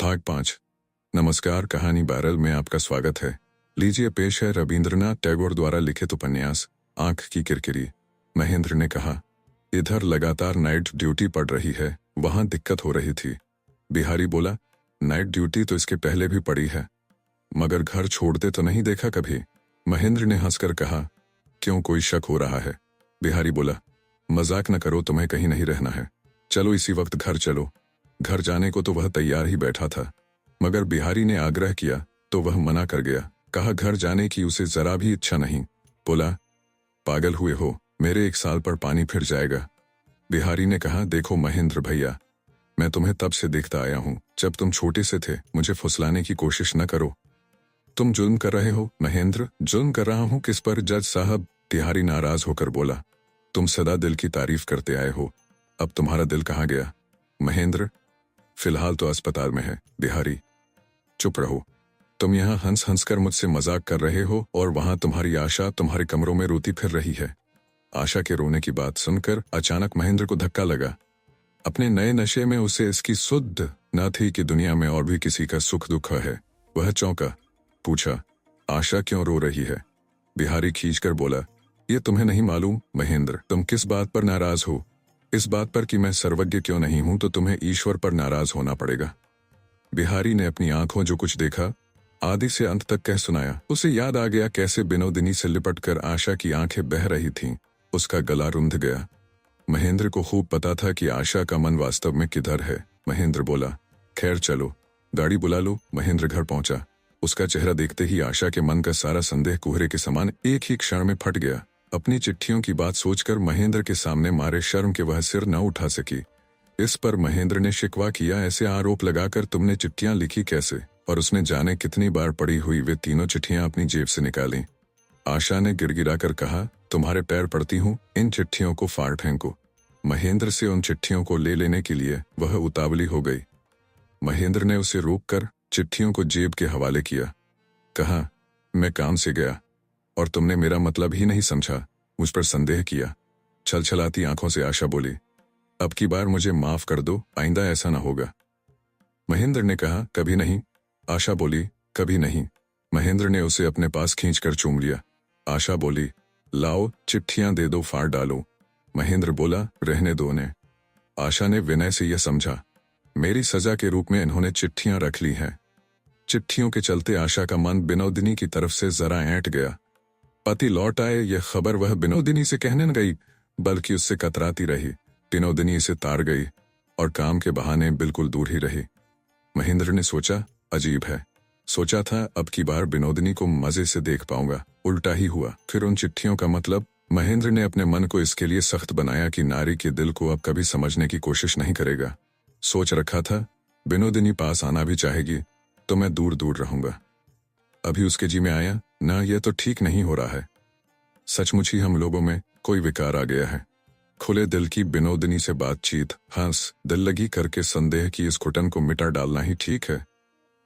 भाग 5। नमस्कार, कहानी बैरल में आपका स्वागत है। लीजिए पेश है रविंद्रनाथ टैगोर द्वारा लिखित उपन्यास आंख की किरकिरी। महेंद्र ने कहा, इधर लगातार नाइट ड्यूटी पड़ रही है, वहां दिक्कत हो रही थी। बिहारी बोला, नाइट ड्यूटी तो इसके पहले भी पड़ी है, मगर घर छोड़ते तो नहीं देखा कभी। महेंद्र ने हंसकर कहा, क्यों, कोई शक हो रहा है? बिहारी बोला, मजाक न करो, तुम्हें कहीं नहीं रहना है, चलो इसी वक्त घर चलो। घर जाने को तो वह तैयार ही बैठा था, मगर बिहारी ने आग्रह किया तो वह मना कर गया। कहा घर जाने की उसे जरा भी इच्छा नहीं। बोला, पागल हुए हो, मेरे 1 साल पर पानी फिर जाएगा। बिहारी ने कहा, देखो महेंद्र भैया, मैं तुम्हें तब से देखता आया हूं जब तुम छोटे से थे, मुझे फुसलाने की कोशिश न करो। तुम जुल्म कर रहे हो। महेंद्र, जुल्म कर रहा हूं किस पर जज साहब? बिहारी नाराज होकर बोला, तुम सदा दिल की तारीफ करते आए हो, अब तुम्हारा दिल कहाँ गया? महेंद्र, फिलहाल तो अस्पताल में है। बिहारी, चुप रहो, तुम यहाँ हंस हंस कर मुझसे मजाक कर रहे हो और वहां तुम्हारी आशा तुम्हारे कमरों में रोती फिर रही है। आशा के रोने की बात सुनकर अचानक महेंद्र को धक्का लगा। अपने नए नशे में उसे इसकी सुध न थी कि दुनिया में और भी किसी का सुख दुख है। वह चौंका, पूछा, आशा क्यों रो रही है? बिहारी खींचकर बोला, ये तुम्हें नहीं मालूम महेंद्र, तुम किस बात पर नाराज हो? इस बात पर कि मैं सर्वज्ञ क्यों नहीं हूं तो तुम्हें ईश्वर पर नाराज होना पड़ेगा। बिहारी ने अपनी आंखों जो कुछ देखा आदि से अंत तक कह सुनाया। उसे याद आ गया कैसे बिनोदिनी से लिपटकर आशा की आंखें बह रही थीं, उसका गला रुंध गया। महेंद्र को खूब पता था कि आशा का मन वास्तव में किधर है। महेंद्र बोला, खैर चलो, गाड़ी बुला लो। महेंद्र घर पहुंचा। उसका चेहरा देखते ही आशा के मन का सारा संदेह कोहरे के समान एक ही क्षण में फट गया। अपनी चिट्ठियों की बात सोचकर महेंद्र के सामने मारे शर्म के वह सिर न उठा सकी। इस पर महेंद्र ने शिकवा किया, ऐसे आरोप लगाकर तुमने चिट्ठियां लिखी कैसे? और उसने जाने कितनी बार पड़ी हुई वे तीनों चिट्ठियां अपनी जेब से निकाली। आशा ने गिड़गिड़ाकर कहा, तुम्हारे पैर पड़ती हूं, इन चिट्ठियों को फाड़ फेंको। महेंद्र से उन चिट्ठियों को ले लेने के लिए वह उतावली हो गई। महेंद्र ने उसे रोककर चिट्ठियों को जेब के हवाले किया। कहा, मैं काम से गया और तुमने मेरा मतलब ही नहीं समझा, मुझ पर संदेह किया। छलछलाती आंखों से आशा बोली, अब की बार मुझे माफ कर दो, आइंदा ऐसा ना होगा। महेंद्र ने कहा, कभी नहीं। आशा बोली, कभी नहीं। महेंद्र ने उसे अपने पास खींचकर चूम लिया। आशा बोली, लाओ चिट्ठियां दे दो, फाड़ डालो। महेंद्र बोला, रहने दो उन्हें। आशा ने विनय से यह समझा, मेरी सजा के रूप में इन्होंने चिट्ठियां रख ली हैं। चिट्ठियों के चलते आशा का मन बिनोदिनी की तरफ से जरा ऐंठ गया। पति लौट आए यह खबर वह बिनोदिनी से कहने न गई, बल्कि उससे कतराती रही। बिनोदिनी से तार गई और काम के बहाने बिल्कुल दूर ही रही। महेंद्र ने सोचा, अजीब है, सोचा था अब की बार बिनोदिनी को मजे से देख पाऊंगा, उल्टा ही हुआ। फिर उन चिट्ठियों का मतलब? महेंद्र ने अपने मन को इसके लिए सख्त बनाया कि नारी के दिल को अब कभी समझने की कोशिश नहीं करेगा। सोच रखा था बिनोदिनी पास आना भी चाहेगी तो मैं दूर दूर रहूंगा। अभी उसके जी में आया ना, यह तो ठीक नहीं हो रहा है। सचमुच ही हम लोगों में कोई विकार आ गया है। खुले दिल की बिनोदिनी से बातचीत, हंस दिल लगी करके संदेह की इस घुटन को मिटा डालना ही ठीक है।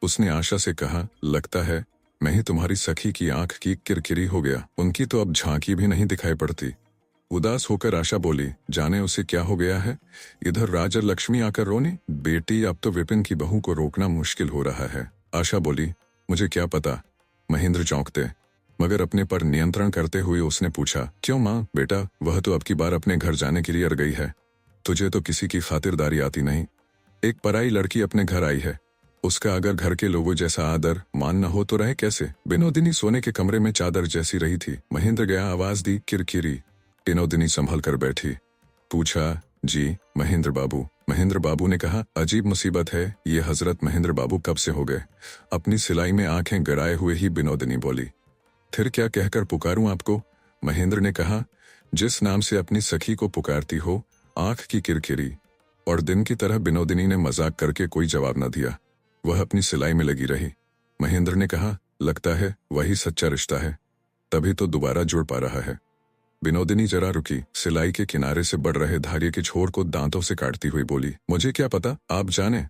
उसने आशा से कहा, लगता है मैं ही तुम्हारी सखी की आंख की किरकिरी हो गया। उनकी तो अब झांकी भी नहीं दिखाई पड़ती। उदास होकर आशा बोली, जाने उसे क्या हो गया है, इधर राज और लक्ष्मी आकर रोनी। बेटी, अब तो विपिन की बहू को रोकना मुश्किल हो रहा है। आशा बोली, मुझे क्या पता। महेंद्र चौंकते मगर अपने पर नियंत्रण करते हुए उसने पूछा, क्यों माँ? बेटा, वह तो अब की बार अपने घर जाने के लिए अड़ गई है। तुझे तो किसी की खातिरदारी आती नहीं। एक पराई लड़की अपने घर आई है, उसका अगर घर के लोगों जैसा आदर मान न हो तो रहे कैसे? बिनोदिनी सोने के कमरे में चादर जैसी रही थी। महेंद्र गया, आवाज दी, किरकिरी। बिनोदिनी संभल कर बैठी। पूछा, जी महेंद्र बाबू। महेंद्र बाबू ने कहा, अजीब मुसीबत है ये हजरत। महेंद्र बाबू कब से हो गए? अपनी सिलाई में आंखें गड़ाए हुए ही बिनोदिनी बोली, फिर क्या कहकर पुकारूं आपको? महेंद्र ने कहा, जिस नाम से अपनी सखी को पुकारती हो, आंख की किरकिरी। और दिन की तरह बिनोदिनी ने मजाक करके कोई जवाब न दिया। वह अपनी सिलाई में लगी रही। महेंद्र ने कहा, लगता है वही सच्चा रिश्ता है, तभी तो दोबारा जुड़ पा रहा है। बिनोदिनी जरा रुकी, सिलाई के किनारे से बढ़ रहे धागे के छोर को दांतों से काटती हुई बोली, मुझे क्या पता, आप जाने।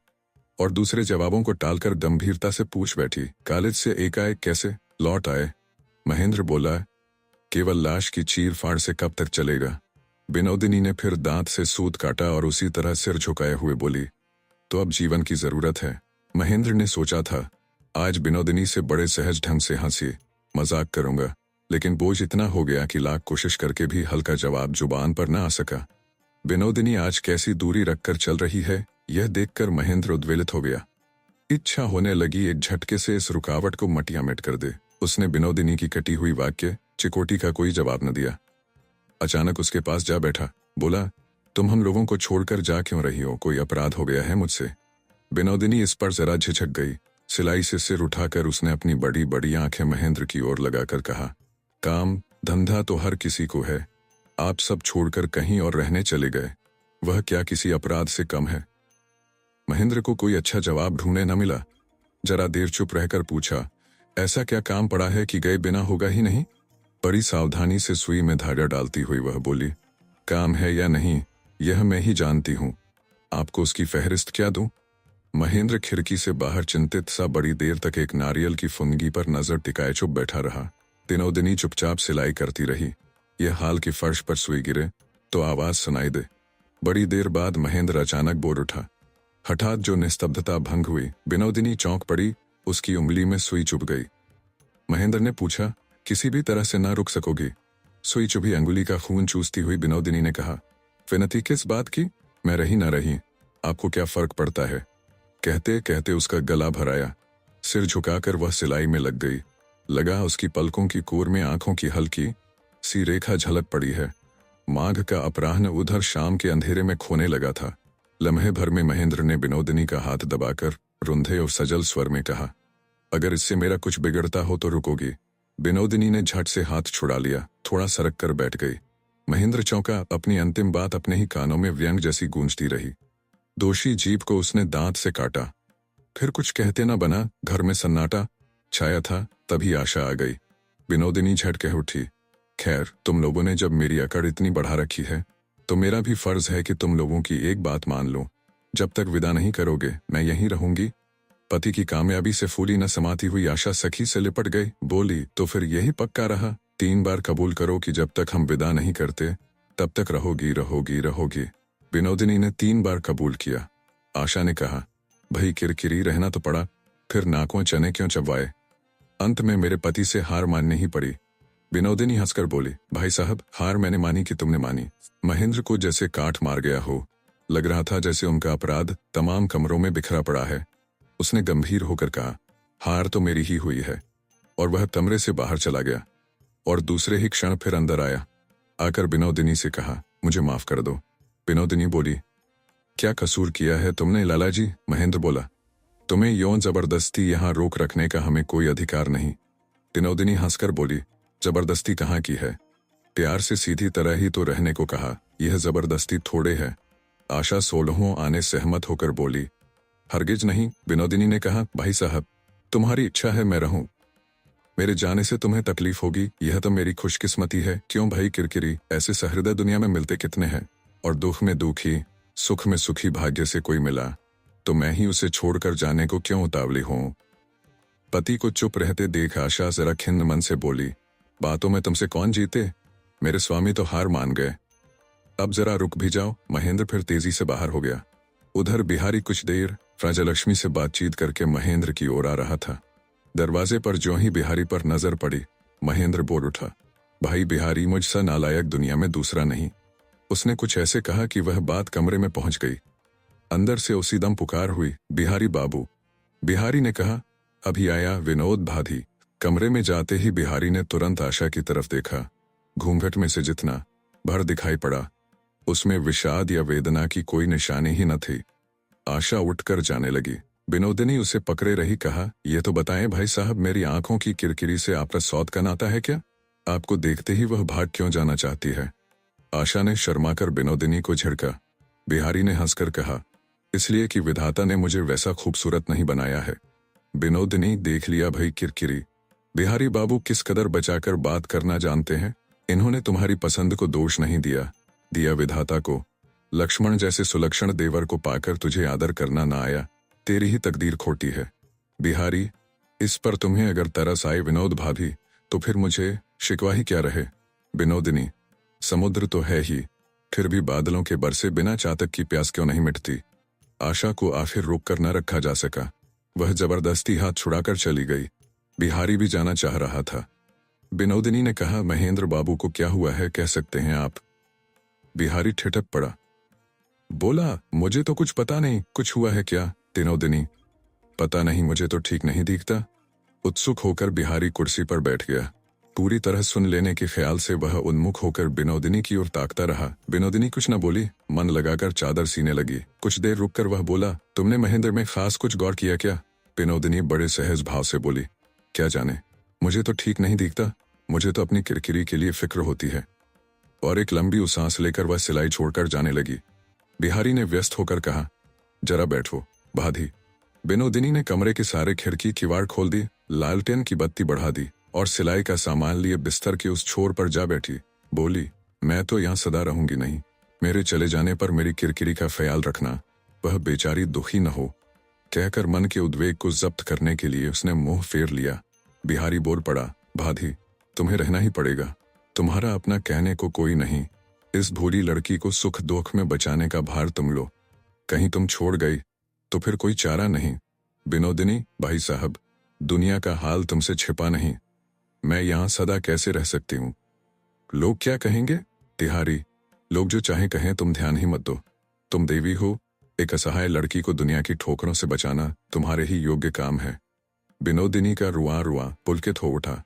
और दूसरे जवाबों को टालकर गंभीरता से पूछ बैठी, कॉलेज से एकाएक कैसे लौट आए? महेंद्र बोला, केवल लाश की चीर फाड़ से कब तक चलेगा? बिनोदिनी ने फिर दांत से सूत काटा और उसी तरह सिर झुकाए हुए बोली, तो अब जीवन की जरूरत है, महेंद्र ने सोचा था, आज विनोदिनी से बड़े सहज ढंग से हंसी मजाक करूंगा, लेकिन बोझ इतना हो गया कि लाख कोशिश करके भी हल्का जवाब जुबान पर न आ सका। विनोदिनी आज कैसी दूरी रखकर चल रही है, यह देखकर महेंद्र उद्वेलित हो गया। इच्छा होने लगी एक झटके से इस रुकावट को मटिया मिट कर दे। उसने विनोदिनी की कटी हुई वाक्य चिकोटी का कोई जवाब न दिया। अचानक उसके पास जा बैठा, बोला, तुम हम लोगों को छोड़कर जा क्यों रही हो? कोई अपराध हो गया है मुझसे? विनोदिनी इस पर जरा झिझक गई। सिलाई से सिर उठाकर उसने अपनी बड़ी बड़ी आंखें महेंद्र की ओर लगाकर कहा, काम धंधा तो हर किसी को है, आप सब छोड़कर कहीं और रहने चले गए, वह क्या किसी अपराध से कम है? महेंद्र को कोई अच्छा जवाब ढूंढने न मिला। जरा देर चुप रहकर पूछा, ऐसा क्या काम पड़ा है कि गए बिना होगा ही नहीं? बड़ी सावधानी से सुई में धागा डालती हुई वह बोली, काम है या नहीं यह मैं ही जानती हूं, आपको उसकी फहरिस्त क्या दूं? महेंद्र खिड़की से बाहर चिंतित सा बड़ी देर तक एक नारियल की फुनगी पर नजर टिकाए चुप बैठा रहा। विनोदिनी चुपचाप सिलाई करती रही। यह हाल की फर्श पर सुई गिरे तो आवाज सुनाई दे। बड़ी देर बाद महेंद्र अचानक बोल उठा। हठात जो निस्तब्धता भंग हुई, विनोदिनी चौंक पड़ी, उसकी उंगली में सुई चुभ गई। महेंद्र ने पूछा, किसी भी तरह से ना रुक सकोगी? सुई चुभी अंगुली का खून चूसती हुई विनोदिनी ने कहा, विनती किस बात की? मैं रही ना रही, आपको क्या फर्क पड़ता है? कहते कहते उसका गला भराया। सिर झुकाकर वह सिलाई में लग गई। लगा उसकी पलकों की कोर में आंखों की हल्की सी रेखा झलक पड़ी है। माघ का अपराह्न उधर शाम के अंधेरे में खोने लगा था। लम्हे भर में महेंद्र ने विनोदिनी का हाथ दबाकर रुंधे और सजल स्वर में कहा, अगर इससे मेरा कुछ बिगड़ता हो तो रुकोगी? विनोदिनी ने झट से हाथ छुड़ा लिया, थोड़ा सरक कर बैठ गई। महेंद्र चौंका। अपनी अंतिम बात अपने ही कानों में व्यंग जैसी गूंजती रही। दोषी जीभ को उसने दांत से काटा। फिर कुछ कहते न बना। घर में सन्नाटा छाया था। तभी आशा आ गई। विनोदिनी झट कह उठी, खैर, तुम लोगों ने जब मेरी अकड़ इतनी बढ़ा रखी है तो मेरा भी फर्ज है कि तुम लोगों की एक बात मान लो। जब तक विदा नहीं करोगे मैं यहीं रहूंगी। पति की कामयाबी से फूली न समाती हुई आशा सखी से लिपट गई। बोली, तो फिर यही पक्का रहा? 3 बार कबूल करो कि जब तक हम विदा नहीं करते तब तक रहोगी रहोगी रहोगी। विनोदिनी ने 3 बार कबूल किया। आशा ने कहा, भाई किरकिरी रहना तो पड़ा, फिर नाकों चने क्यों चबवाए? अंत में मेरे पति से हार माननी ही पड़ी। विनोदिनी हंसकर बोली, भाई साहब, हार मैंने मानी कि तुमने मानी? महेंद्र को जैसे काट मार गया हो। लग रहा था जैसे उनका अपराध तमाम कमरों में बिखरा पड़ा है। उसने गंभीर होकर कहा, हार तो मेरी ही हुई है। और वह कमरे से बाहर चला गया और दूसरे ही क्षण फिर अंदर आया। आकर विनोदिनी से कहा, मुझे माफ कर दो। विनोदिनी बोली, क्या कसूर किया है तुमने लाला जी? महेंद्र बोला, तुम्हें यौन जबरदस्ती यहाँ रोक रखने का हमें कोई अधिकार नहीं। विनोदिनी हंसकर बोली, जबरदस्ती कहाँ की है? प्यार से सीधी तरह ही तो रहने को कहा, यह जबरदस्ती थोड़े है। आशा 16 आने सहमत होकर बोली, हरगिज नहीं। विनोदिनी ने कहा, भाई साहब, तुम्हारी इच्छा है मैं रहूं। मेरे जाने से तुम्हें तकलीफ होगी, यह तो मेरी खुशकिस्मती है। क्यों भाई किरकिरी, ऐसे सहृदय दुनिया में मिलते कितने हैं। और दुख में दुखी, सुख में सुखी भाग्य से कोई मिला तो मैं ही उसे छोड़कर जाने को क्यों उतावली हूं? पति को चुप रहते देख आशा जरा खिन्न मन से बोली, बातों में तुमसे कौन जीते? मेरे स्वामी तो हार मान गए। अब जरा रुक भी जाओ। महेंद्र फिर तेजी से बाहर हो गया। उधर बिहारी कुछ देर राजलक्ष्मी से बातचीत करके महेंद्र की ओर आ रहा था। दरवाजे पर ज्यों ही बिहारी पर नजर पड़ी, महेंद्र बोल उठा, भाई बिहारी, मुझसे नालायक दुनिया में दूसरा नहीं। उसने कुछ ऐसे कहा कि वह बात कमरे में पहुंच गई। अंदर से उसी दम पुकार हुई, बिहारी बाबू। बिहारी ने कहा, अभी आया विनोद भाधी। कमरे में जाते ही बिहारी ने तुरंत आशा की तरफ देखा। घूंघट में से जितना भर दिखाई पड़ा, उसमें विषाद या वेदना की कोई निशानी ही न थी। आशा उठकर जाने लगी। विनोदिनी उसे पकड़े रही। कहा, यह तो बताएं भाई साहब, मेरी आंखों की किरकिरी से आपका सौत का नाता है क्या? आपको देखते ही वह भाग क्यों जाना चाहती है? आशा ने शर्माकर विनोदिनी को झिड़का। बिहारी ने हंसकर कहा, इसलिए कि विधाता ने मुझे वैसा खूबसूरत नहीं बनाया है। विनोदिनी, देख लिया भाई किरकिरी, बिहारी बाबू किस कदर बचाकर बात करना जानते हैं। इन्होंने तुम्हारी पसंद को दोष नहीं दिया विधाता को। लक्ष्मण जैसे सुलक्षण देवर को पाकर तुझे आदर करना ना आया, तेरी ही तकदीर खोटी है। बिहारी, इस पर तुम्हें अगर तरस आए विनोद भाभी, तो फिर मुझे शिकवा ही क्या रहे। विनोदिनी, समुद्र तो है ही, फिर भी बादलों के बरसे बिना चातक की प्यास क्यों नहीं मिटती। आशा को आखिर रोक कर न रखा जा सका। वह जबरदस्ती हाथ छुड़ाकर चली गई। बिहारी भी जाना चाह रहा था। विनोदिनी ने कहा, महेंद्र बाबू को क्या हुआ है, कह सकते हैं आप? बिहारी ठिठक पड़ा। बोला, मुझे तो कुछ पता नहीं, कुछ हुआ है क्या? विनोदिनी, पता नहीं, मुझे तो ठीक नहीं दिखता। उत्सुक होकर बिहारी कुर्सी पर बैठ गया। पूरी तरह सुन लेने के ख्याल से वह उन्मुख होकर विनोदिनी की ओर ताकता रहा। विनोदिनी कुछ न बोली, मन लगाकर चादर सीने लगी। कुछ देर रुककर वह बोला, तुमने महेंद्र में खास कुछ गौर किया क्या? विनोदिनी बड़े सहज भाव से बोली, क्या जाने, मुझे तो ठीक नहीं दिखता, मुझे तो अपनी किरकिरी के लिए फिक्र होती है। और एक लंबी सांस लेकर वह सिलाई छोड़कर जाने लगी। बिहारी ने व्यस्त होकर कहा, जरा बैठो भाभी। विनोदिनी ने कमरे के सारे खिड़की किवाड़ खोल दी, लालटेन की बत्ती बढ़ा दी और सिलाई का सामान लिए बिस्तर के उस छोर पर जा बैठी। बोली, मैं तो यहाँ सदा रहूंगी नहीं, मेरे चले जाने पर मेरी किरकिरी का ख्याल रखना, वह बेचारी दुखी न हो। कहकर मन के उद्वेग को जब्त करने के लिए उसने मुंह फेर लिया। बिहारी बोल पड़ा, भाभी, तुम्हें रहना ही पड़ेगा, तुम्हारा अपना कहने को कोई नहीं। इस भोली लड़की को सुख दुख में बचाने का भार तुम लो, कहीं तुम छोड़ गई तो फिर कोई चारा नहीं। विनोदिनी, भाई साहब, दुनिया का हाल तुमसे छिपा नहीं, मैं यहाँ सदा कैसे रह सकती हूँ? लोग क्या कहेंगे? तिहारी, लोग जो चाहे कहें, तुम ध्यान ही मत दो। तुम देवी हो, एक असहाय लड़की को दुनिया की ठोकरों से बचाना तुम्हारे ही योग्य काम है। विनोदिनी का रुआ रुआ पुलकित हो उठा।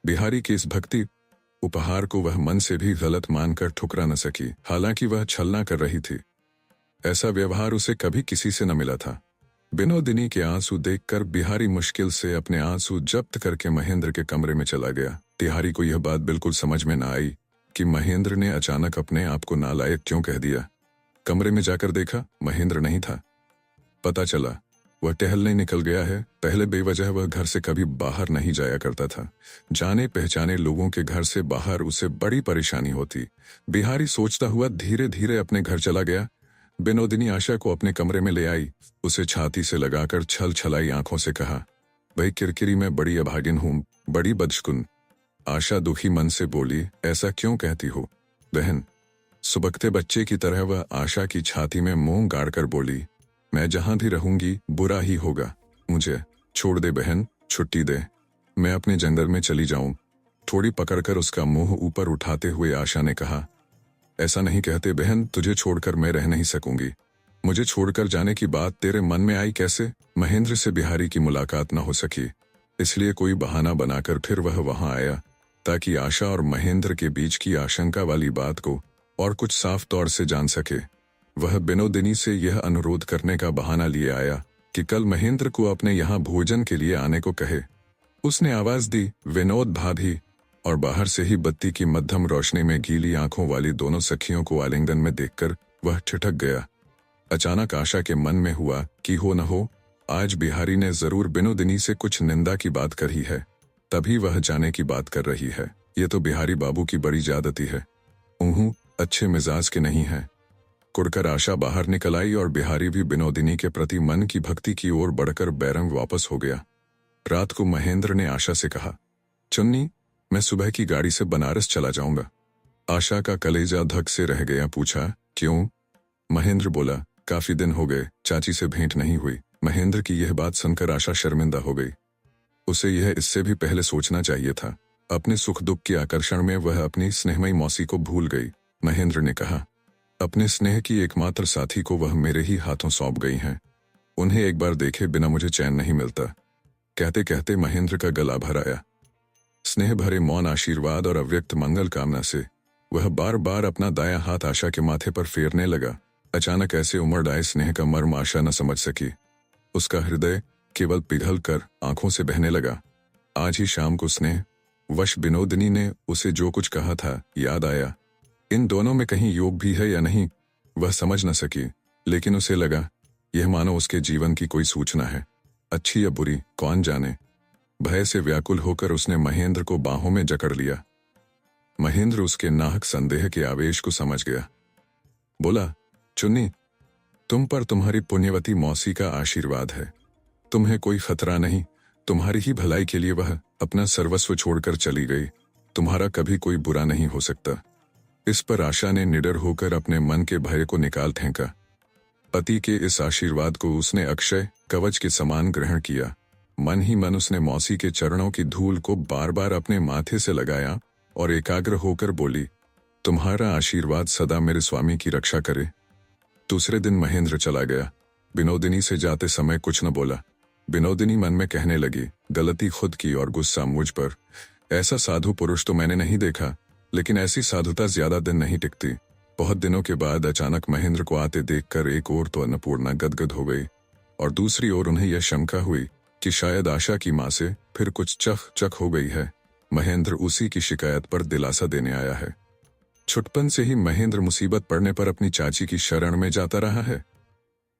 बिहारी की इस भक्ति उपहार को वह मन से भी गलत मानकर ठुकरा न सकी। हालांकि वह छलना कर रही थी, ऐसा व्यवहार उसे कभी किसी से न मिला था। विनोदिनी के आंसू देखकर बिहारी मुश्किल से अपने आंसू जब्त करके महेंद्र के कमरे में चला गया। तिहारी को यह बात बिल्कुल समझ में न आई कि महेंद्र ने अचानक अपने आप को नालायक क्यों कह दिया। कमरे में जाकर देखा, महेंद्र नहीं था। पता चला वह टहलने निकल गया है। पहले बेवजह वह घर से कभी बाहर नहीं जाया करता था। जाने पहचाने लोगों के घर से बाहर उसे बड़ी परेशानी होती। बिहारी सोचता हुआ धीरे धीरे अपने घर चला गया। विनोदिनी आशा को अपने कमरे में ले आई, उसे छाती से लगाकर छल छलाई आंखों से कहा, भाई किरकिरी में बड़ी अभागिन हूं, बड़ी बदशगुन। आशा दुखी मन से बोली, ऐसा क्यों कहती हो बहन? सुबकते बच्चे की तरह वह आशा की छाती में मुंह गाड़कर बोली, मैं जहां भी रहूंगी बुरा ही होगा, मुझे छोड़ दे बहन, छुट्टी दे, मैं अपने जंगल में चली जाऊं। थोड़ी पकड़कर उसका मुंह ऊपर उठाते हुए आशा ने कहा, ऐसा नहीं कहते बहन, तुझे छोड़कर मैं रह नहीं सकूंगी। मुझे छोड़कर जाने की बात तेरे मन में आई कैसे? महेंद्र से बिहारी की मुलाकात न हो सकी, इसलिए कोई बहाना बनाकर फिर वह वहां आया ताकि आशा और महेंद्र के बीच की आशंका वाली बात को और कुछ साफ तौर से जान सके। वह विनोदिनी से यह अनुरोध करने का बहाना लिए आया कि कल महेंद्र को अपने यहाँ भोजन के लिए आने को कहे। उसने आवाज दी, विनोद भाभी, और बाहर से ही बत्ती की मध्यम रोशनी में गीली आंखों वाली दोनों सखियों को आलिंगन में देखकर वह ठिठक गया। अचानक आशा के मन में हुआ कि हो न हो आज बिहारी ने जरूर विनोदिनी से कुछ निंदा की बात करी है, तभी वह जाने की बात कर रही है। ये तो बिहारी बाबू की बड़ी ज्यादती है, अच्छे मिजाज के नहीं है। कुड़कर आशा बाहर निकल आई और बिहारी भी विनोदिनी के प्रति मन की भक्ति की ओर बढ़कर बैरंग वापस हो गया। रात को महेंद्र ने आशा से कहा, चुन्नी, मैं सुबह की गाड़ी से बनारस चला जाऊंगा। आशा का कलेजा धक से रह गया। पूछा, क्यों? महेंद्र बोला, काफी दिन हो गए चाची से भेंट नहीं हुई। महेंद्र की यह बात सुनकर आशा शर्मिंदा हो गई। उसे यह इससे भी पहले सोचना चाहिए था। अपने सुख दुख के आकर्षण में वह अपनी स्नेहमयी मौसी को भूल गई। महेंद्र ने कहा, अपने स्नेह की एकमात्र साथी को वह मेरे ही हाथों सौंप गई हैं। उन्हें एक बार देखे बिना मुझे चैन नहीं मिलता। कहते कहते महेंद्र का गला भर आया। स्नेह भरे मौन आशीर्वाद और अव्यक्त मंगल कामना से वह बार बार अपना दायां हाथ आशा के माथे पर फेरने लगा। अचानक ऐसे उमड़ आए स्नेह का मर्म आशा न समझ सकी। उसका हृदय केवल पिघल कर आंखों से बहने लगा। आज ही शाम को स्नेह वश विनोदिनी ने उसे जो कुछ कहा था याद आया। इन दोनों में कहीं योग भी है या नहीं वह समझ न सकी, लेकिन उसे लगा यह मानो उसके जीवन की कोई सूचना है, अच्छी या बुरी कौन जाने। भय से व्याकुल होकर उसने महेंद्र को बाहों में जकड़ लिया। महेंद्र उसके नाहक संदेह के आवेश को समझ गया। बोला, चुन्नी, तुम पर तुम्हारी पुण्यवती मौसी का आशीर्वाद है, तुम्हें कोई खतरा नहीं। तुम्हारी ही भलाई के लिए वह अपना सर्वस्व छोड़कर चली गई, तुम्हारा कभी कोई बुरा नहीं हो सकता। इस पर आशा ने निडर होकर अपने मन के भय को निकाल फेंका। पति के इस आशीर्वाद को उसने अक्षय कवच के समान ग्रहण किया। मन ही मन उसने मौसी के चरणों की धूल को बार बार अपने माथे से लगाया और एकाग्र होकर बोली, तुम्हारा आशीर्वाद सदा मेरे स्वामी की रक्षा करे। दूसरे दिन महेंद्र चला गया। विनोदिनी से जाते समय कुछ न बोला। विनोदिनी मन में कहने लगी, गलती खुद की और गुस्सा मुझ पर। ऐसा साधु पुरुष तो मैंने नहीं देखा, लेकिन ऐसी साधुता ज्यादा दिन नहीं टिकती। बहुत दिनों के बाद अचानक महेंद्र को आते देखकर एक ओर तो अन्नपूर्णा गदगद हो गई और दूसरी ओर उन्हें यह शंका हुई कि शायद आशा की मां से फिर कुछ चक हो गई है। महेंद्र उसी की शिकायत पर दिलासा देने आया है। छुटपन से ही महेंद्र मुसीबत पड़ने पर अपनी चाची की शरण में जाता रहा है।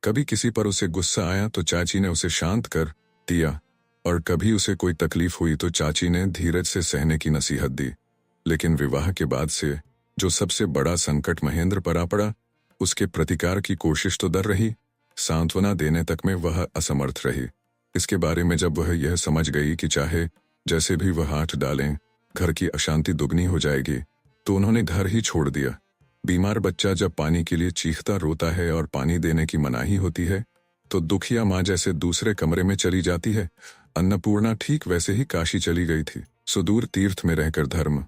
कभी किसी पर उसे गुस्सा आया तो चाची ने उसे शांत कर दिया और कभी उसे कोई तकलीफ हुई तो चाची ने धीरज से सहने की नसीहत दी। लेकिन विवाह के बाद से जो सबसे बड़ा संकट महेंद्र पर आ पड़ा, उसके प्रतिकार की कोशिश तो डर रही, सांत्वना देने तक में वह असमर्थ रही। इसके बारे में जब वह यह समझ गई कि चाहे जैसे भी वह हाथ डालें घर की अशांति दुगनी हो जाएगी, तो उन्होंने घर ही छोड़ दिया। बीमार बच्चा जब पानी के लिए चीखता रोता है और पानी देने की मनाही होती है तो दुखिया माँ जैसे दूसरे कमरे में चली जाती है, अन्नपूर्णा ठीक वैसे ही काशी चली गई थी। सुदूर तीर्थ में रहकर धर्म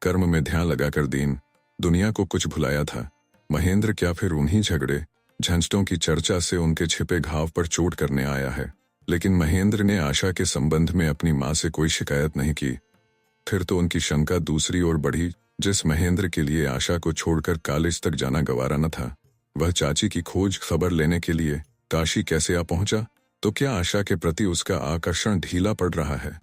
कर्म में ध्यान लगाकर दीन दुनिया को कुछ भुलाया था। महेंद्र क्या फिर उन्हीं झगड़े झंझटों की चर्चा से उनके छिपे घाव पर चोट करने आया है? लेकिन महेंद्र ने आशा के संबंध में अपनी मां से कोई शिकायत नहीं की। फिर तो उनकी शंका दूसरी ओर बढ़ी। जिस महेंद्र के लिए आशा को छोड़कर कॉलेज तक जाना गवारा न था, वह चाची की खोज खबर लेने के लिए काशी कैसे आ पहुंचा? तो क्या आशा के प्रति उसका आकर्षण ढीला पड़ रहा है?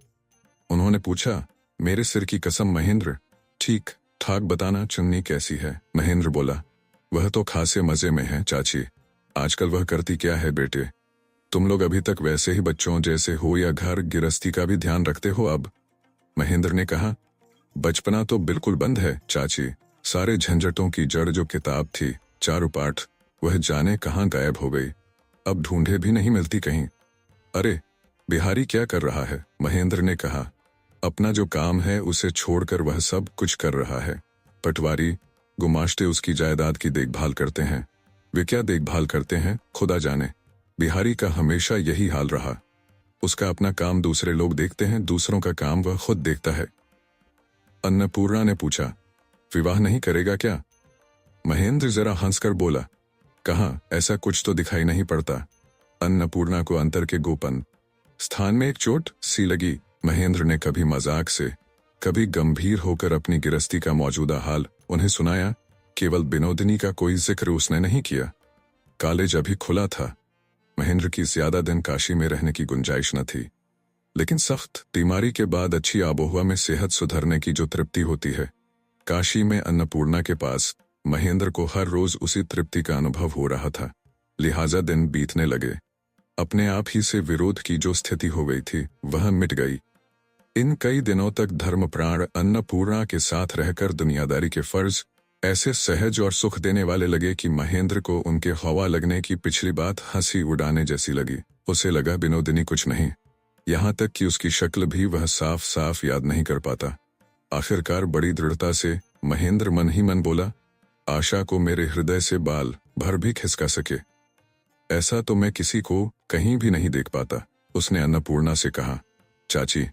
उन्होंने पूछा, मेरे सिर की कसम महेंद्र, ठीक ठाक बताना चुन्नी कैसी है? महेंद्र बोला, वह तो खासे मजे में है चाची। आजकल वह करती क्या है बेटे? तुम लोग अभी तक वैसे ही बच्चों जैसे हो या घर गृहस्थी का भी ध्यान रखते हो अब? महेंद्र ने कहा, बचपना तो बिल्कुल बंद है चाची। सारे झंझटों की जड़ जो किताब थी चारुपाठ, वह जाने कहाँ गायब हो गई। अब ढूंढे भी नहीं मिलती कहीं। अरे बिहारी क्या कर रहा है? महेंद्र ने कहा, अपना जो काम है उसे छोड़कर वह सब कुछ कर रहा है। पटवारी गुमाश्ते उसकी जायदाद की देखभाल करते हैं। वे क्या देखभाल करते हैं खुदा जाने। बिहारी का हमेशा यही हाल रहा। उसका अपना काम दूसरे लोग देखते हैं, दूसरों का काम वह खुद देखता है। अन्नपूर्णा ने पूछा, विवाह नहीं करेगा क्या? महेंद्र जरा हंसकर बोला, कहाँ, ऐसा कुछ तो दिखाई नहीं पड़ता। अन्नपूर्णा को अंतर के गोपन स्थान में एक चोट सी लगी। महेंद्र ने कभी मजाक से कभी गंभीर होकर अपनी गिरस्ती का मौजूदा हाल उन्हें सुनाया। केवल विनोदिनी का कोई जिक्र उसने नहीं किया। कॉलेज अभी खुला था। महेंद्र की ज्यादा दिन काशी में रहने की गुंजाइश न थी, लेकिन सख्त बीमारी के बाद अच्छी आबोहवा में सेहत सुधरने की जो तृप्ति होती है, काशी में अन्नपूर्णा के पास महेंद्र को हर रोज उसी तृप्ति का अनुभव हो रहा था। लिहाजा दिन बीतने लगे। अपने आप ही से विरोध की जो स्थिति हो गई थी वह मिट गई। इन कई दिनों तक धर्मप्राण अन्नपूर्णा के साथ रहकर दुनियादारी के फर्ज ऐसे सहज और सुख देने वाले लगे कि महेंद्र को उनके हवा लगने की पिछली बात हंसी उड़ाने जैसी लगी। उसे लगा विनोदिनी कुछ नहीं, यहाँ तक कि उसकी शक्ल भी वह साफ साफ याद नहीं कर पाता। आखिरकार बड़ी दृढ़ता से महेंद्र मन ही मन बोला, आशा को मेरे हृदय से बाल भर भी खिसका सके ऐसा तो मैं किसी को कहीं भी नहीं देख पाता। उसने अन्नपूर्णा से कहा, चाची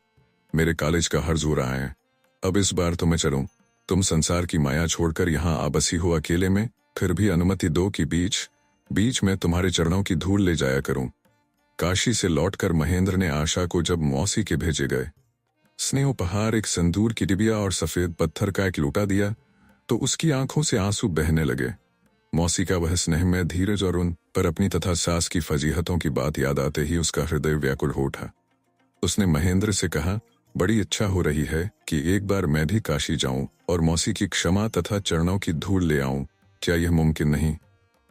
मेरे कॉलेज का हर्ज हो रहा है, अब इस बार तो मैं चलूं। तुम संसार की माया छोड़कर यहाँ आ बसी हो अकेले में, फिर भी अनुमति दो कि बीच में तुम्हारे चरणों की धूल ले जाया करूं। काशी से लौटकर महेंद्र ने आशा को जब मौसी के भेजे गए स्नेह उपहार एक संदूर की डिबिया और सफेद पत्थर का एक लोटा दिया तो उसकी आंखों से आंसू बहने लगे। मौसी का वह स्नेह में धीरज और उन पर अपनी तथा सास की फजीहतों की बात याद आते ही उसका हृदय व्याकुल हो उठा। उसने महेंद्र से कहा, बड़ी इच्छा हो रही है कि एक बार मैं भी काशी जाऊं और मौसी की क्षमा तथा चरणों की धूल ले आऊं। क्या यह मुमकिन नहीं?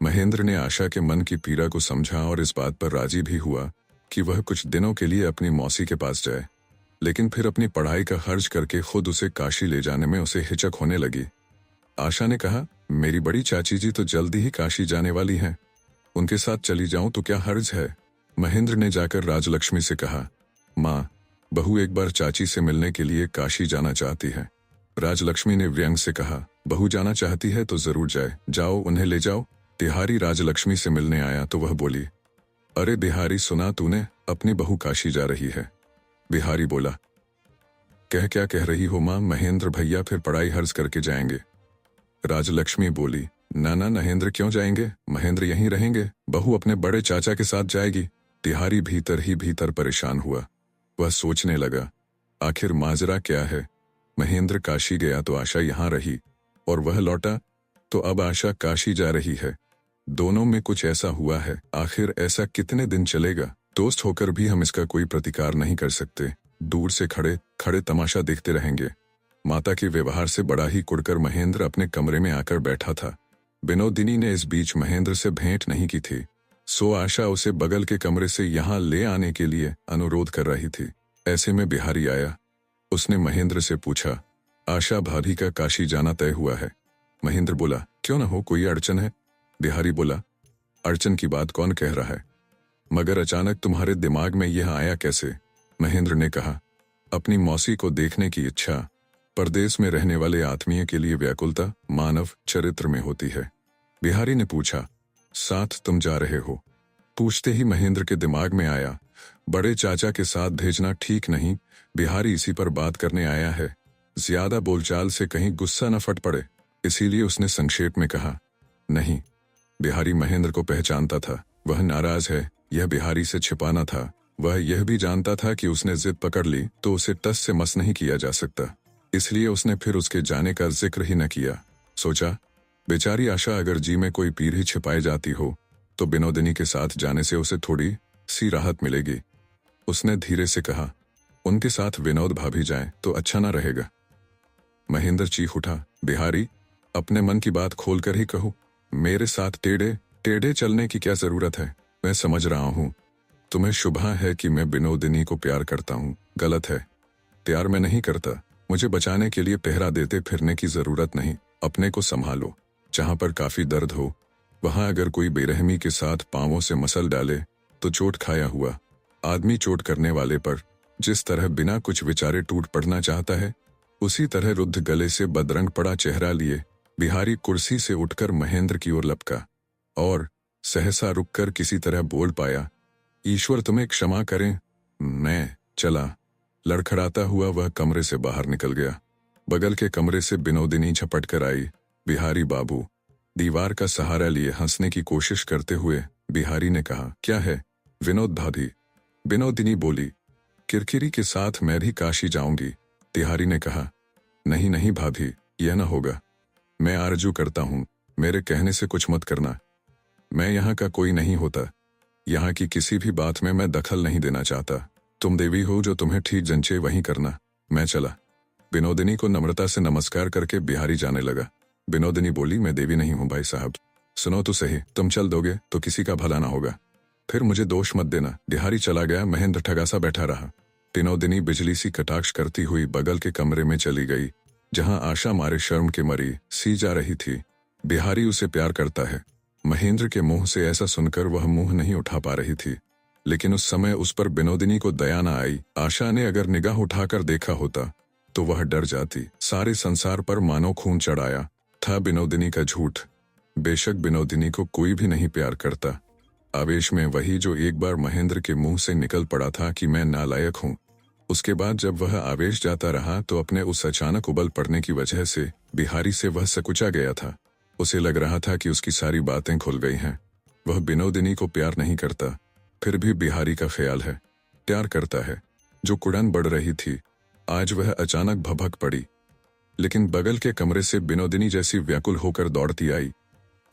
महेंद्र ने आशा के मन की पीड़ा को समझा और इस बात पर राजी भी हुआ कि वह कुछ दिनों के लिए अपनी मौसी के पास जाए, लेकिन फिर अपनी पढ़ाई का खर्च करके खुद उसे काशी ले जाने में उसे हिचक होने लगी। आशा ने कहा, मेरी बड़ी चाची जी तो जल्दी ही काशी जाने वाली हैं, उनके साथ चली जाऊं तो क्या हर्ज है? महेंद्र ने जाकर राजलक्ष्मी से कहा, माँ बहू एक बार चाची से मिलने के लिए काशी जाना चाहती है। राजलक्ष्मी ने व्यंग से कहा, बहू जाना चाहती है तो जरूर जाए, जाओ उन्हें ले जाओ। तिहारी राजलक्ष्मी से मिलने आया तो वह बोली, अरे बिहारी, सुना तूने, अपनी बहू काशी जा रही है। बिहारी बोला, क्या कह रही हो माँ? महेंद्र भैया फिर पढ़ाई हर्ज करके जाएंगे। राजलक्ष्मी बोली, ना महेंद्र क्यों जाएंगे, महेंद्र यहीं रहेंगे, बहू अपने बड़े चाचा के साथ जाएगी। बिहारी भीतर ही भीतर परेशान हुआ। वह सोचने लगा, आखिर माजरा क्या है? महेंद्र काशी गया तो आशा यहाँ रही, और वह लौटा तो अब आशा काशी जा रही है। दोनों में कुछ ऐसा हुआ है। आखिर ऐसा कितने दिन चलेगा? दोस्त होकर भी हम इसका कोई प्रतिकार नहीं कर सकते। दूर से खड़े खड़े तमाशा देखते रहेंगे। माता के व्यवहार से बड़ा ही कुड़कर महेंद्र अपने कमरे में आकर बैठा था। विनोदिनी ने इस बीच महेंद्र से भेंट नहीं की थी, सो आशा उसे बगल के कमरे से यहाँ ले आने के लिए अनुरोध कर रही थी। ऐसे में बिहारी आया। उसने महेंद्र से पूछा, आशा भाभी का काशी जाना तय हुआ है? महेंद्र बोला, क्यों न हो, कोई अड़चन है? बिहारी बोला, अड़चन की बात कौन कह रहा है, मगर अचानक तुम्हारे दिमाग में यह आया कैसे? महेंद्र ने कहा, अपनी मौसी को देखने की इच्छा। परदेश में रहने वाले आत्मीय के लिए व्याकुलता मानव चरित्र में होती है। बिहारी ने पूछा, साथ तुम जा रहे हो? पूछते ही महेंद्र के दिमाग में आया, बड़े चाचा के साथ भेजना ठीक नहीं। बिहारी इसी पर बात करने आया है, ज्यादा बोलचाल से कहीं गुस्सा न फट पड़े, इसीलिए उसने संक्षेप में कहा, नहीं। बिहारी महेंद्र को पहचानता था, वह नाराज है, यह बिहारी से छिपाना था। वह यह भी जानता था कि उसने जिद पकड़ ली तो उसे टस से मस नहीं किया जा सकता, इसलिए उसने फिर उसके जाने का जिक्र ही न किया। सोचा, बेचारी आशा अगर जी में कोई पीर ही छिपाई जाती हो तो विनोदिनी के साथ जाने से उसे थोड़ी सी राहत मिलेगी। उसने धीरे से कहा, उनके साथ विनोद भाभी जाए तो अच्छा ना रहेगा। महेंद्र चीख उठा, बिहारी, अपने मन की बात खोलकर ही कहो, मेरे साथ टेढ़े टेढ़े चलने की क्या जरूरत है? मैं समझ रहा हूँ तुम्हें शुभा है कि मैं विनोदिनी को प्यार करता हूँ, गलत है। प्यार मैं नहीं करता, मुझे बचाने के लिए पहरा देते फिरने की जरूरत नहीं। अपने को संभालो, जहां पर काफी दर्द हो वहां अगर कोई बेरहमी के साथ पांवों से मसल डाले तो चोट खाया हुआ। आदमी चोट करने वाले पर जिस तरह बिना कुछ विचारे टूट पड़ना चाहता है, उसी तरह रुद्ध गले से बदरंग पड़ा चेहरा लिए बिहारी कुर्सी से उठकर महेंद्र की ओर लपका और सहसा रुककर किसी तरह बोल पाया, ईश्वर तुम्हें क्षमा करें, मैं चला। लड़खड़ाता हुआ वह कमरे से बाहर निकल गया। बगल के कमरे से विनोदिनी झपट कर आई। बिहारी बाबू, दीवार का सहारा लिए हंसने की कोशिश करते हुए बिहारी ने कहा, क्या है विनोद भाभी? विनोदिनी बोली, किरकिरी के साथ मैं भी काशी जाऊंगी। बिहारी ने कहा, नहीं भाभी, यह न होगा। मैं आरजू करता हूँ, मेरे कहने से कुछ मत करना। मैं यहाँ का कोई नहीं होता, यहाँ की किसी भी बात में मैं दखल नहीं देना चाहता। तुम देवी हो, जो तुम्हें ठीक जंचे वहीं करना। मैं चला। विनोदिनी को नम्रता से नमस्कार करके बिहारी जाने लगा। विनोदिनी बोली, मैं देवी नहीं हूँ भाई साहब। सुनो तो सही, तुम चल दोगे तो किसी का भला ना होगा, फिर मुझे दोष मत देना। बिहारी चला गया। महेंद्र ठगासा बैठा रहा। विनोदिनी बिजली सी कटाक्ष करती हुई बगल के कमरे में चली गई, जहां आशा मारे शर्म के मरी सी जा रही थी। बिहारी उसे प्यार करता है। महेंद्र के मुंह से ऐसा सुनकर वह मुंह नहीं उठा पा रही थी, लेकिन उस समय उस पर विनोदिनी को दया न आई। आशा ने अगर निगाह उठाकर देखा होता तो वह डर जाती। सारे संसार पर मानो खून चढ़ाया था विनोदिनी का झूठ। बेशक विनोदिनी को कोई भी नहीं प्यार करता। आवेश में वही जो एक बार महेंद्र के मुंह से निकल पड़ा था कि मैं नालायक हूँ, उसके बाद जब वह आवेश जाता रहा तो अपने उस अचानक उबल पड़ने की वजह से बिहारी से वह सकुचा गया था। उसे लग रहा था कि उसकी सारी बातें खुल गई हैं। वह विनोदिनी को प्यार नहीं करता, फिर भी बिहारी का ख्याल है, प्यार करता है। जो कुड़न बढ़ रही थी, आज वह अचानक भभक पड़ी। लेकिन बगल के कमरे से विनोदिनी जैसी व्याकुल होकर दौड़ती आई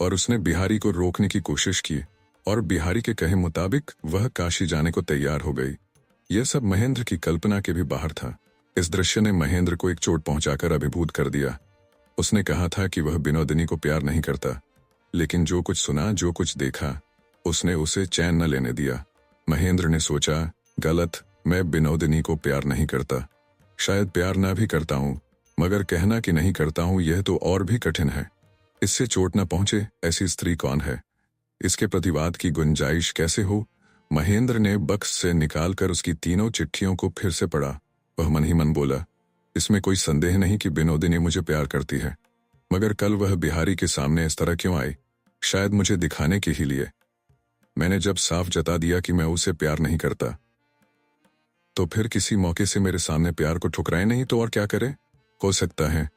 और उसने बिहारी को रोकने की कोशिश की और बिहारी के कहे मुताबिक वह काशी जाने को तैयार हो गई। यह सब महेंद्र की कल्पना के भी बाहर था। इस दृश्य ने महेंद्र को एक चोट पहुंचाकर अभिभूत कर दिया। उसने कहा था कि वह विनोदिनी को प्यार नहीं करता, लेकिन जो कुछ सुना, जो कुछ देखा, उसने उसे चैन न लेने दिया। महेंद्र ने सोचा, गलत, मैं विनोदिनी को प्यार नहीं करता। शायद प्यार ना भी करता हूँ, मगर कहना कि नहीं करता हूँ यह तो और भी कठिन है। इससे चोट न पहुंचे ऐसी स्त्री कौन है? इसके प्रतिवाद की गुंजाइश कैसे हो? महेंद्र ने बक्स से निकालकर उसकी तीनों चिट्ठियों को फिर से पढ़ा। वह मन ही मन बोला, इसमें कोई संदेह नहीं कि विनोदिनी मुझे प्यार करती है, मगर कल वह बिहारी के सामने इस तरह क्यों आई? शायद मुझे दिखाने के ही लिए। मैंने जब साफ जता दिया कि मैं उसे प्यार नहीं करता, तो फिर किसी मौके से मेरे सामने प्यार को ठुकराए नहीं तो और क्या करे? हो सकता है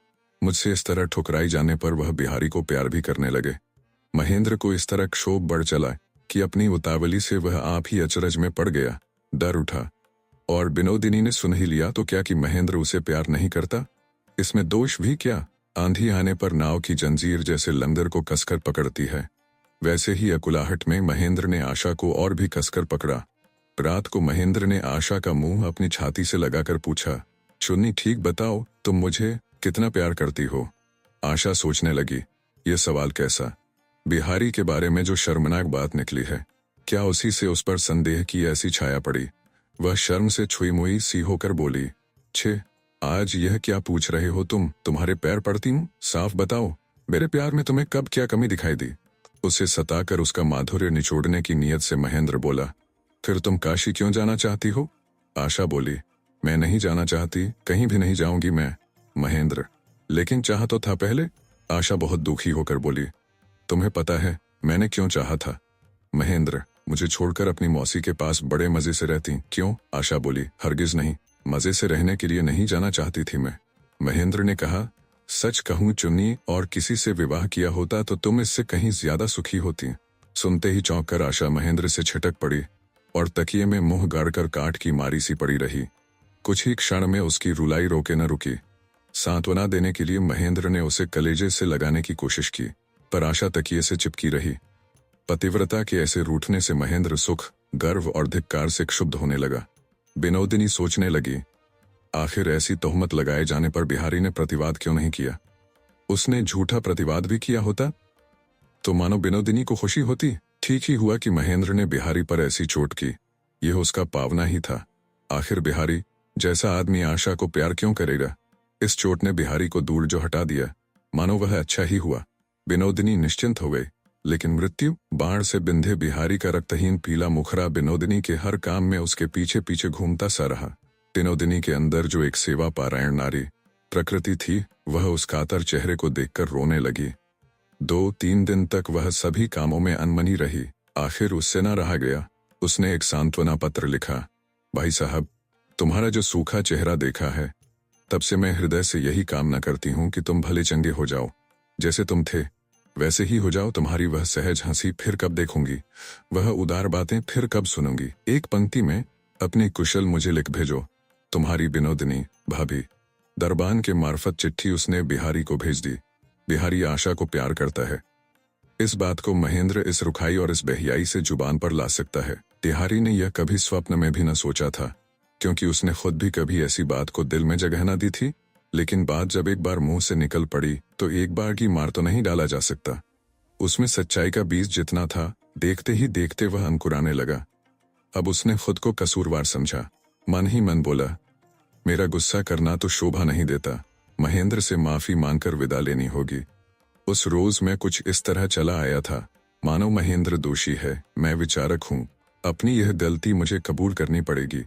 मुझसे इस तरह ठुकराई जाने पर वह बिहारी को प्यार भी करने लगे। महेंद्र को इस तरह क्षोभ बढ़ चला कि अपनी उतावली से वह आप ही अचरज में पड़ गया। डर उठा और विनोदिनी ने सुन ही लिया तो क्या कि महेंद्र उसे प्यार नहीं करता? इसमें दोष भी क्या? आंधी आने पर नाव की जंजीर जैसे लंगर को कसकर पकड़ती है, वैसे ही अकुलाहट में महेंद्र ने आशा को और भी कसकर पकड़ा। रात को महेंद्र ने आशा का मुंह अपनी छाती से लगाकर पूछा, चुन्नी ठीक बताओ, तुम मुझे कितना प्यार करती हो? आशा सोचने लगी, ये सवाल कैसा? बिहारी के बारे में जो शर्मनाक बात निकली है, क्या उसी से उस पर संदेह की ऐसी छाया पड़ी? वह शर्म से छुई मुई सी होकर बोली, छे, आज यह क्या पूछ रहे हो तुम? तुम्हारे पैर पड़ती हूँ, साफ बताओ, मेरे प्यार में तुम्हें कब क्या कमी दिखाई दी? उसे सताकर उसका माधुर्य निचोड़ने की नीयत से महेंद्र बोला, फिर तुम काशी क्यों जाना चाहती हो? आशा बोली, मैं नहीं जाना चाहती, कहीं भी नहीं जाऊंगी मैं। महेंद्र, लेकिन चाहा तो था पहले। आशा बहुत दुखी होकर बोली, तुम्हें पता है मैंने क्यों चाहा था? महेंद्र, मुझे छोड़कर अपनी मौसी के पास बड़े मजे से रहती। क्यों? आशा बोली, हरगिज नहीं, मजे से रहने के लिए नहीं जाना चाहती थी मैं। महेंद्र ने कहा, सच कहूं चुन्नी, और किसी से विवाह किया होता तो तुम इससे कहीं ज्यादा सुखी होती। सुनते ही चौंक कर आशा महेंद्र से छिटक पड़ी और तकिए में मुंह गाड़कर काट की मारी सी पड़ी रही। कुछ ही क्षण में उसकी रुलाई रोके न रुकी। सांत्वना देने के लिए महेंद्र ने उसे कलेजे से लगाने की कोशिश की, पर आशा तकिए से चिपकी रही। पतिव्रता के ऐसे रूठने से महेंद्र सुख, गर्व और धिक्कार से क्षुब्ध होने लगा। विनोदिनी सोचने लगी, आखिर ऐसी तोहमत लगाए जाने पर बिहारी ने प्रतिवाद क्यों नहीं किया? उसने झूठा प्रतिवाद भी किया होता तो मानो विनोदिनी को खुशी होती। ठीक ही हुआ कि महेंद्र ने बिहारी पर ऐसी चोट की, यह उसका पावना ही था। आखिर बिहारी जैसा आदमी आशा को प्यार क्यों करेगा? इस चोट ने बिहारी को दूर जो हटा दिया, मानो वह अच्छा ही हुआ। विनोदिनी निश्चिंत हो गई, लेकिन मृत्यु बाण से बिंधे बिहारी का रक्तहीन पीला मुखरा विनोदिनी के हर काम में उसके पीछे पीछे घूमता सा रहा। विनोदिनी के अंदर जो एक सेवा पारायण नारी प्रकृति थी, वह उस कातर चेहरे को देखकर रोने लगी। 2-3 दिन तक वह सभी कामों में अनमनी रही। आखिर उससे न रहा गया। उसने एक सांत्वना पत्र लिखा, भाई साहब, तुम्हारा जो सूखा चेहरा देखा है, तब से मैं हृदय से यही कामना करती हूँ कि तुम भले चंगे हो जाओ। जैसे तुम थे वैसे ही हो जाओ। तुम्हारी वह सहज हंसी फिर कब देखूंगी, वह उदार बातें फिर कब सुनूंगी। एक पंक्ति में अपनी कुशल मुझे लिख भेजो। तुम्हारी विनोदिनी भाभी। दरबान के मार्फत चिट्ठी उसने बिहारी को भेज दी। बिहारी आशा को प्यार करता है। इस बात को महेंद्र इस रुखाई और इस बेहियाई से जुबान पर ला सकता है, बिहारी ने यह कभी स्वप्न में भी न सोचा था, क्योंकि उसने खुद भी कभी ऐसी बात को दिल में जगह न दी थी। लेकिन बात जब एक बार मुंह से निकल पड़ी तो एक बार की मार तो नहीं डाला जा सकता। उसमें सच्चाई का बीज जितना था, देखते ही देखते वह अंकुराने लगा। अब उसने खुद को कसूरवार समझा। मन ही मन बोला, मेरा गुस्सा करना तो शोभा नहीं देता, महेंद्र से माफी मांगकर विदा लेनी होगी। उस रोज मैं कुछ इस तरह चला आया था, मानो महेंद्र दोषी है, मैं विचारक हूँ। अपनी यह गलती मुझे कबूल करनी पड़ेगी।